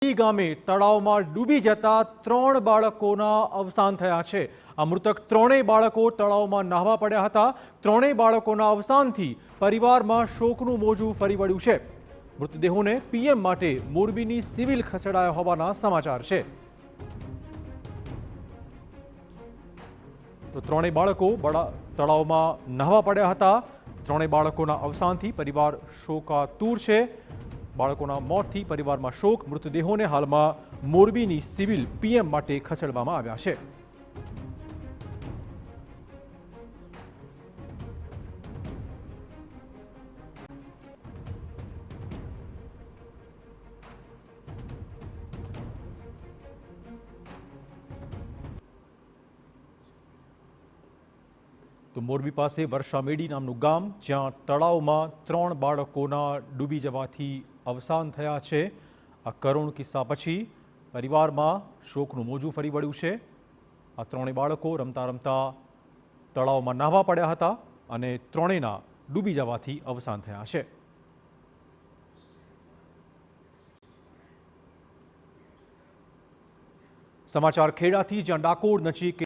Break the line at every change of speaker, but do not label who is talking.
ગામે તળાવમાં ડૂબી જતા 3 બાળકોના અવસાન થયા છે। આ મૃતક ત્રણેય બાળકો તળાવમાં નહાવા પડ્યા હતા। ત્રણેય બાળકોના અવસાનથી પરિવારમાં શોકનું મોજું ફરી વળ્યું છે। મૃતદેહોને પીએમ માટે મોરબીની સિવિલ ખસેડાયા હોવાના સમાચાર છે। તો ત્રણેય બાળકો તળાવમાં નહાવા પડ્યા હતા। ત્રણેય બાળકોના અવસાનથી પરિવાર શોકાતુર છે। બાળકોના મોતથી પરિવારમાં શોક। મૃતદેહોને હાલમાં મોરબીની સિવિલ પીએમ માટે ખસેડવામાં આવ્યા છે। તો મોરબી પાસે વર્ષામેડી નામનું ગામ, જ્યાં તળાવમાં 3 બાળકોના ડૂબી જવાથી અવસાન થયા છે। આ કરુણ કિસ્સા પછી પરિવારમાં શોકનું મોજું ફરી વળ્યું છે। આ ત્રણેય બાળકો રમતા રમતા તળાવમાં નહાવા પડ્યા હતા અને ત્રણેયના ડૂબી જવાથી અવસાન થયા છે। સમાચાર ખેડાથી, જ્યાં ડાકોર નજીક